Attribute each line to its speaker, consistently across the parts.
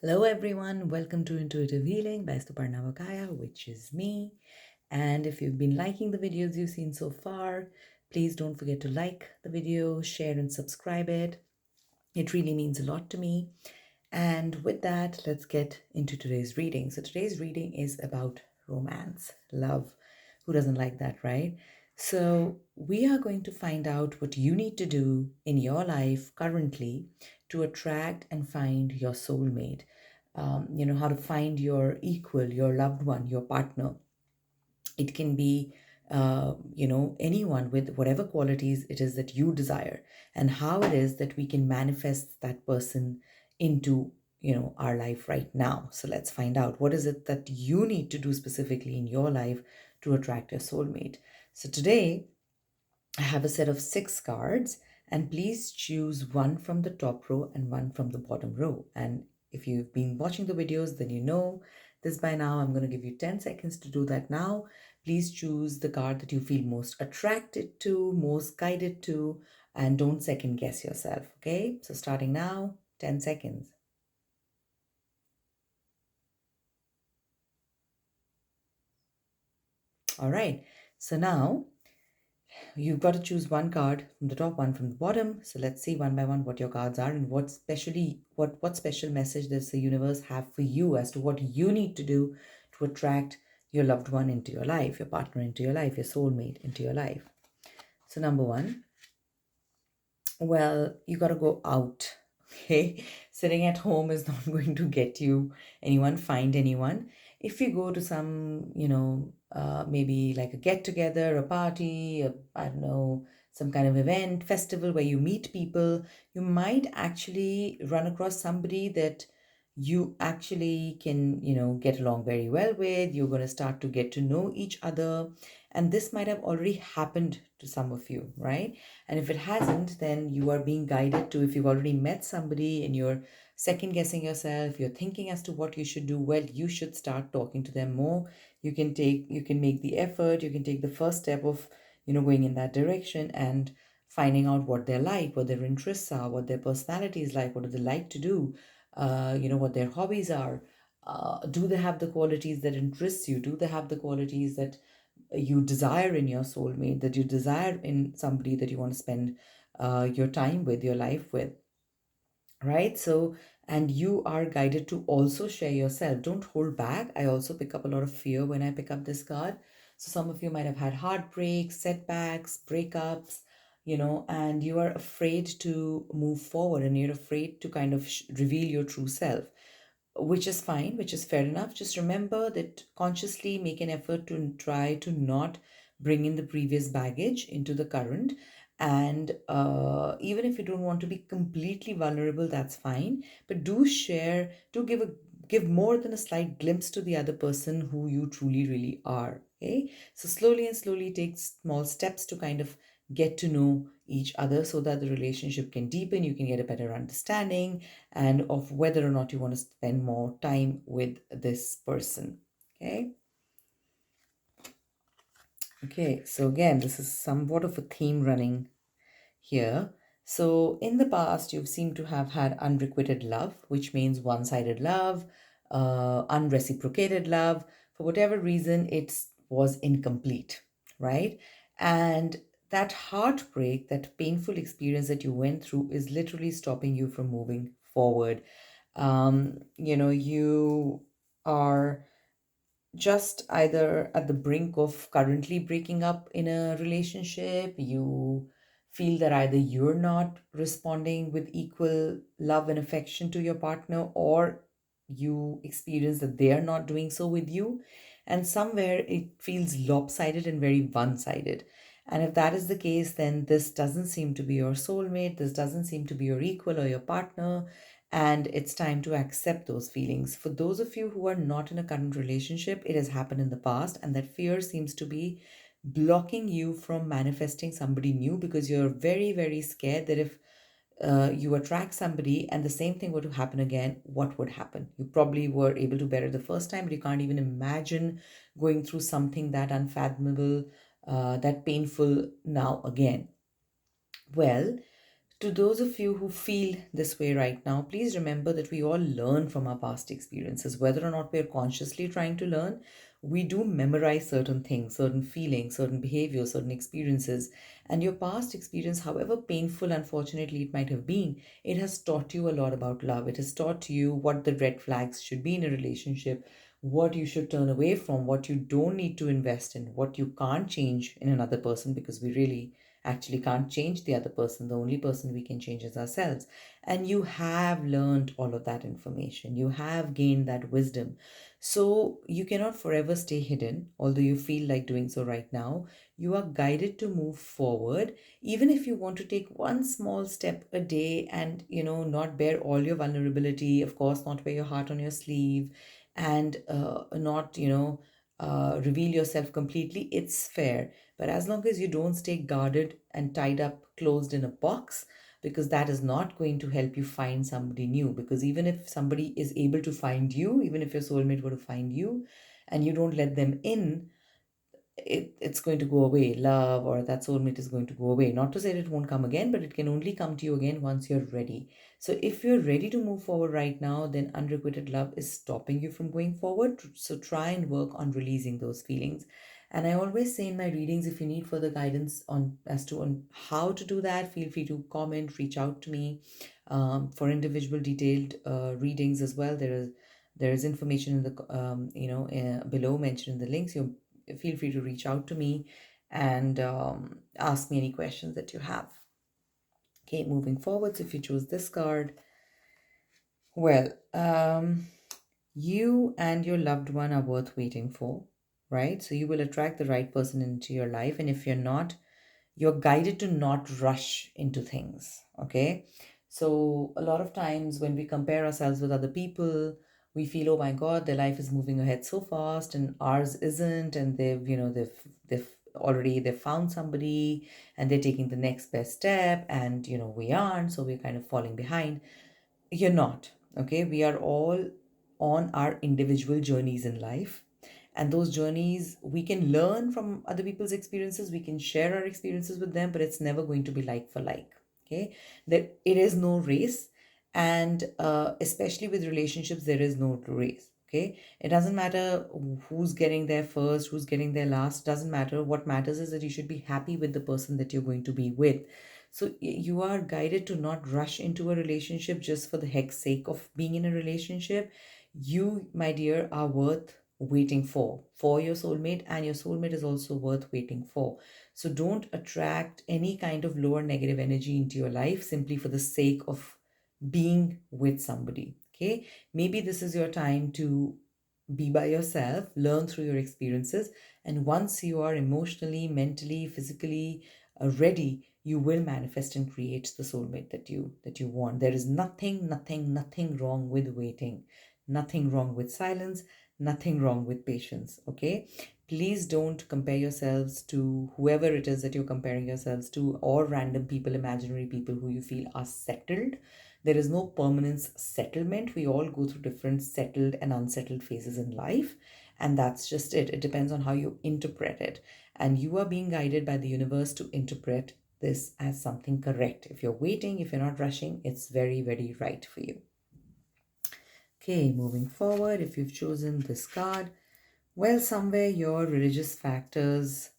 Speaker 1: Hello, everyone. Welcome to Intuitive Healing by Suparna Vakaya, which is me. And if you've been liking the videos you've seen so far, please don't forget to like the video, share, and subscribe it. It really means a lot to me. And with that, let's get into today's reading. So, today's reading is about romance, love. Who doesn't like that, right? So, we are going to find out what you need to do in your life currently to attract and find your soulmate. How to find your equal, your loved one, your partner. It can be, anyone with whatever qualities it is that you desire, and how it is that we can manifest that person into, our life right now. So let's find out what is it that you need to do specifically in your life to attract your soulmate. So today, I have a set of 6 cards, and please choose one from the top row and one from the bottom row. And if you've been watching the videos, then you know this by now. I'm going to give you 10 seconds to do that now. Please choose the card that you feel most attracted to, most guided to, and don't second guess yourself. Okay, so starting now, 10 seconds. All right, so now you've got to choose one card from the top, one from the bottom. So let's see one by one what your cards are and what special message does the universe have for you as to what you need to do to attract your loved one into your life, your partner into your life, your soulmate into your life. So number one, well, you got to go out. Okay, sitting at home is not going to get you anyone, find anyone. If you go to some, maybe like a get together, a party, I don't know, some kind of event, festival where you meet people, you might actually run across somebody that you actually can, get along very well with. You're going to start to get to know each other. And this might have already happened to some of you, right? And if it hasn't, then you are being guided to, if you've already met somebody and you're second guessing yourself, you're thinking as to what you should do, well, you should start talking to them more. You can make the effort, you can take the first step of, going in that direction and finding out what they're like, what their interests are, what their personality is like, what do they like to do, what their hobbies are. Do they have the qualities that interest you? Do they have the qualities that you desire in your soulmate, that you desire in somebody that you want to spend your time with, your life with, right? So, and you are guided to also share yourself. Don't hold back. I also pick up a lot of fear when I pick up this card. So, some of you might have had heartbreaks, setbacks, breakups, and you are afraid to move forward and you're afraid to kind of reveal your true self, which is fine, which is fair enough. Just remember that consciously make an effort to try to not bring in the previous baggage into the current. And even if you don't want to be completely vulnerable, that's fine. But do share, do give more than a slight glimpse to the other person who you truly really are. Okay, so slowly and slowly take small steps to kind of get to know each other so that the relationship can deepen. You can get a better understanding and of whether or not you want to spend more time with this person. Okay. Okay. So again, this is somewhat of a theme running here. So in the past, you've seemed to have had unrequited love, which means one-sided love, unreciprocated love. For whatever reason, it was incomplete, right? And that heartbreak, that painful experience that you went through is literally stopping you from moving forward. You are just either at the brink of currently breaking up in a relationship. You feel that either you're not responding with equal love and affection to your partner, or you experience that they are not doing so with you. And somewhere it feels lopsided and very one sided. And if that is the case, then this doesn't seem to be your soulmate, this doesn't seem to be your equal or your partner, and it's time to accept those feelings. For those of you who are not in a current relationship, it has happened in the past, and that fear seems to be blocking you from manifesting somebody new because you're very, very scared that if you attract somebody and the same thing were to happen again, what would happen? You probably were able to bear it the first time, but you can't even imagine going through something that unfathomable, that painful now again. Well, To those of you who feel this way right now, please remember that we all learn from our past experiences. Whether or not we're consciously trying to learn, we do memorize certain things, certain feelings, certain behaviors, certain experiences. And your past experience, however painful, unfortunately, it might have been, it has taught you a lot about love. It has taught you what the red flags should be in a relationship, what you should turn away from, what you don't need to invest in, what you can't change in another person, because we really actually can't change the other person. The only person we can change is ourselves. And you have learned all of that information. You have gained that wisdom. So you cannot forever stay hidden, although you feel like doing so right now. You are guided to move forward, even if you want to take one small step a day and, not bear all your vulnerability, of course, not wear your heart on your sleeve, and not, reveal yourself completely. It's fair, but as long as you don't stay guarded and tied up, closed in a box, because that is not going to help you find somebody new. Because even if somebody is able to find you, even if your soulmate were to find you, and you don't let them in, it's going to go away. Love or that soulmate is going to go away. Not to say that it won't come again, but it can only come to you again once you're ready. So if you're ready to move forward right now, then unrequited love is stopping you from going forward. So try and work on releasing those feelings. And I always say in my readings, if you need further guidance on as to on how to do that, feel free to comment, reach out to me for individual detailed readings as well. There is information in the below mentioned in the links. You feel free to reach out to me and ask me any questions that you have. Okay, moving forwards, if you choose this card, well, you and your loved one are worth waiting for, right? So you will attract the right person into your life, and if you're not, you're guided to not rush into things. Okay, so a lot of times when we compare ourselves with other people, we feel, oh my god, their life is moving ahead so fast and ours isn't, and they've already they've found somebody and they're taking the next best step, and we aren't, so we're kind of falling behind. You're not. Okay, we are all on our individual journeys in life, and those journeys, we can learn from other people's experiences, we can share our experiences with them, but it's never going to be like for like. Okay, there it is no race, and especially with relationships, there is no race. Okay, it doesn't matter who's getting there first, who's getting there last, doesn't matter. What matters is that you should be happy with the person that you're going to be with. So you are guided to not rush into a relationship just for the heck's sake of being in a relationship. You, my dear, are worth waiting for your soulmate, and your soulmate is also worth waiting for. So don't attract any kind of lower negative energy into your life simply for the sake of being with somebody. Okay, maybe this is your time to be by yourself, learn through your experiences, and once you are emotionally, mentally, physically ready, you will manifest and create the soulmate that you want. There is nothing wrong with waiting, nothing wrong with silence, nothing wrong with patience. Okay, please don't compare yourselves to whoever it is that you're comparing yourselves to, or random people, imaginary people who you feel are settled. There is no permanence settlement. We all go through different settled and unsettled phases in life, and that's just it. It depends on how you interpret it, and you are being guided by the universe to interpret this as something correct. If you're waiting, if you're not rushing, it's very, very right for you. Okay, moving forward, if you've chosen this card, well, somewhere your religious factors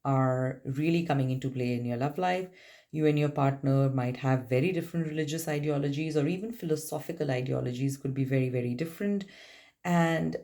Speaker 1: are really coming into play in your love life. You and your partner might have very different religious ideologies, or even philosophical ideologies could be very, very different. And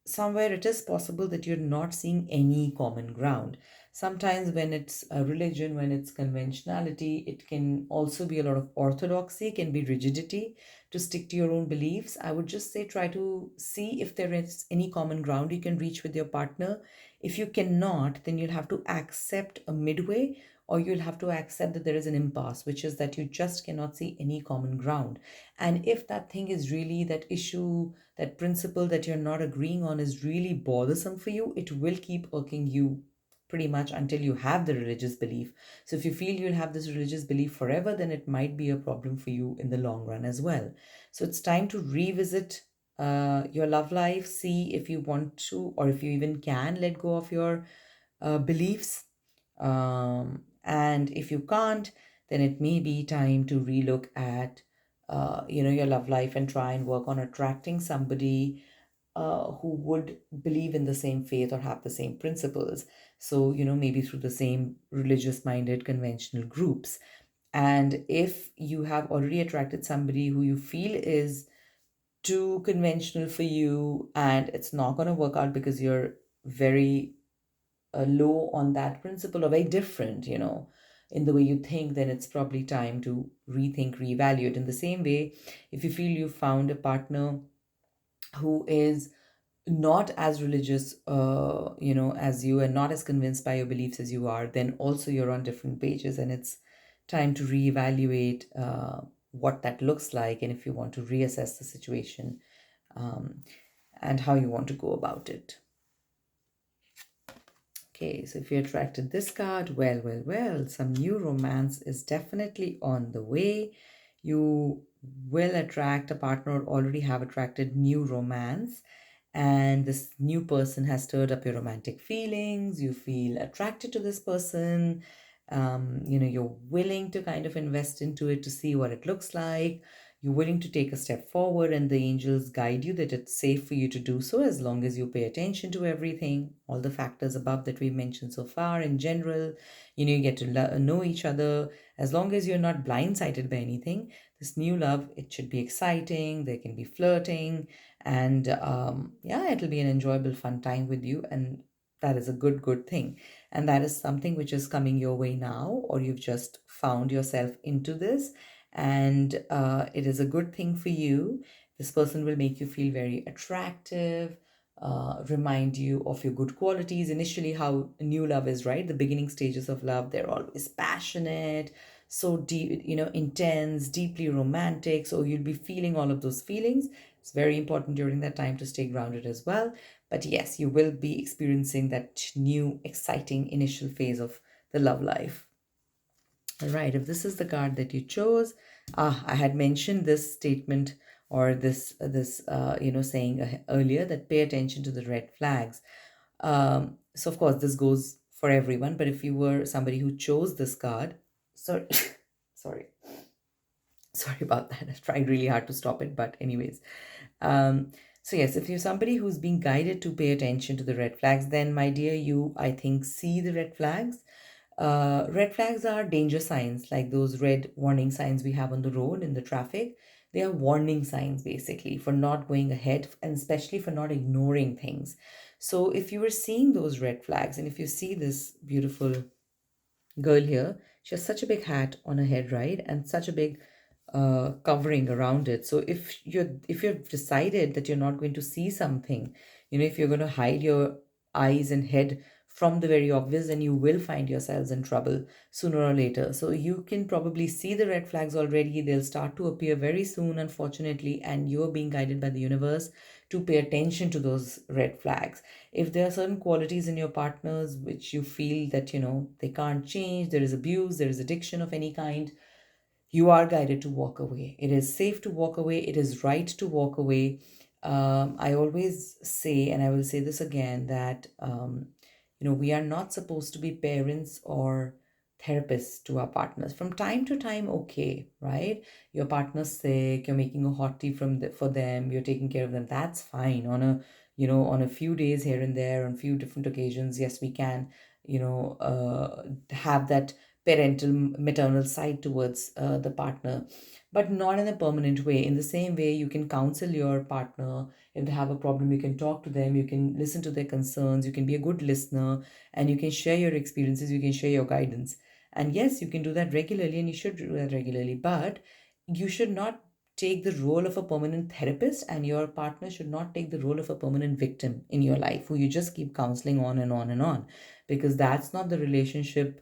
Speaker 1: somewhere it is possible that you're not seeing any common ground. Sometimes, when it's a religion, when it's conventionality, it can also be a lot of orthodoxy, can be rigidity to stick to your own beliefs. I would just say try to see if there is any common ground you can reach with your partner. If you cannot, then you'll have to accept a midway, or you'll have to accept that there is an impasse, which is that you just cannot see any common ground. And if that thing is really that issue, that principle that you're not agreeing on is really bothersome for you, it will keep irking you pretty much until you have the religious belief. So if you feel you'll have this religious belief forever, then it might be a problem for you in the long run as well. So it's time to revisit your love life, see if you want to, or if you even can let go of your beliefs. And if you can't, then it may be time to relook at your love life and try and work on attracting somebody who would believe in the same faith or have the same principles. So, maybe through the same religious minded conventional groups. And if you have already attracted somebody who you feel is too conventional for you and it's not going to work out because you're very low on that principle or very different, in the way you think, then it's probably time to rethink, reevaluate. In the same way, if you feel you found a partner who is not as religious as you and not as convinced by your beliefs as you are, then also you're on different pages and it's time to reevaluate what that looks like, and if you want to reassess the situation, um, and how you want to go about it. Okay, so if you attracted this card, well, some new romance is definitely on the way. You will attract a partner or already have attracted new romance, and this new person has stirred up your romantic feelings. You feel attracted to this person. You're willing to kind of invest into it to see what it looks like. You're willing to take a step forward, and the angels guide you that it's safe for you to do so as long as you pay attention to everything, all the factors above that we've mentioned so far. In general, you get to know each other. As long as you're not blindsided by anything, this new love, it should be exciting. There can be flirting, and yeah, it'll be an enjoyable, fun time with you. And that is a good thing. And that is something which is coming your way now, or you've just found yourself into this, and it is a good thing for you. This person will make you feel very attractive, remind you of your good qualities. Initially, how new love is, right? The beginning stages of love, they're always passionate, so deep, intense, deeply romantic. So you'll be feeling all of those feelings. It's very important during that time to stay grounded as well. But yes, you will be experiencing that new, exciting initial phase of the love life. All right, if this is the card that you chose, I had mentioned this statement, or this saying earlier, that pay attention to the red flags. So of course this goes for everyone, but if you were somebody who chose this card, sorry, sorry, sorry about that. I tried really hard to stop it, but anyways, um, so yes, if you're somebody who's being guided to pay attention to the red flags, then my dear, you, I think, see the red flags. Red flags are danger signs, like those red warning signs we have on the road in the traffic. They are warning signs basically for not going ahead, and especially for not ignoring things. So if you were seeing those red flags, and if you see this beautiful girl here, she has such a big hat on her head, right? And such a big covering around it. So if you've decided that you're not going to see something, if you're going to hide your eyes and head from the very obvious, then you will find yourselves in trouble sooner or later. So you can probably see the red flags already. They'll start to appear very soon, unfortunately, and you're being guided by the universe to pay attention to those red flags. If there are certain qualities in your partners which you feel that they can't change, there is abuse, there is addiction of any kind, you are guided to walk away. It is safe to walk away. It is right to walk away. I always say, and I will say this again, that we are not supposed to be parents or therapists to our partners. From time to time, okay, right? Your partner's sick, you're making a hot tea for them, you're taking care of them. That's fine. On a few days here and there, on few different occasions, yes, we can, have that parental maternal side towards the partner, but not in a permanent way. In the same way, you can counsel your partner. If they have a problem, you can talk to them, you can listen to their concerns, you can be a good listener, and you can share your experiences, you can share your guidance. And yes, you can do that regularly, and you should do that regularly, but you should not take the role of a permanent therapist, and your partner should not take the role of a permanent victim in your life who you just keep counseling on and on and on, because that's not the relationship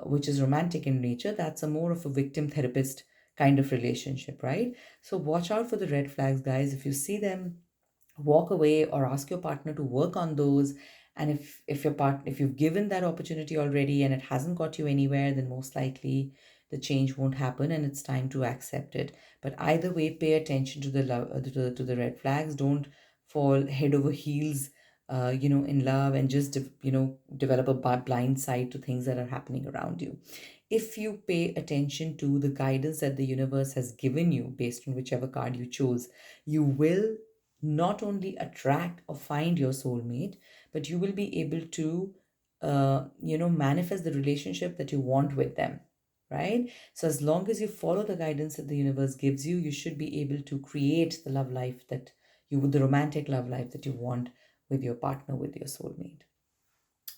Speaker 1: which is romantic in nature. That's a more of a victim therapist kind of relationship, right? So watch out for the red flags, guys. If you see them, walk away or ask your partner to work on those. And if you've given that opportunity already and it hasn't got you anywhere, then most likely the change won't happen, and it's time to accept it. But either way, pay attention to the love, to the red flags. Don't fall head over heels in love, and just develop a blind side to things that are happening around you. if you pay attention to the guidance that the universe has given you based on whichever card you chose, you will not only attract or find your soulmate, but you will be able to, manifest the relationship that you want with them, right? So, as long as you follow the guidance that the universe gives you, you should be able to create the love life that the romantic love life that you want with your partner, with your soulmate.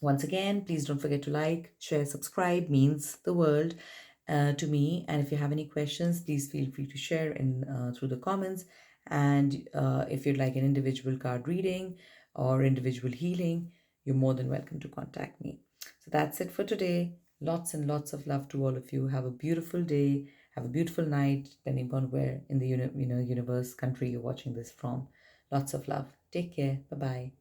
Speaker 1: Once again, please don't forget to like, share, subscribe, means the world to me. And if you have any questions, please feel free to share in through the comments. And if you'd like an individual card reading or individual healing, you're more than welcome to contact me. So that's it for today. Lots and lots of love to all of you. Have a beautiful day. Have a beautiful night, depending upon where in the universe, country you're watching this from. Lots of love. Take care. Bye bye.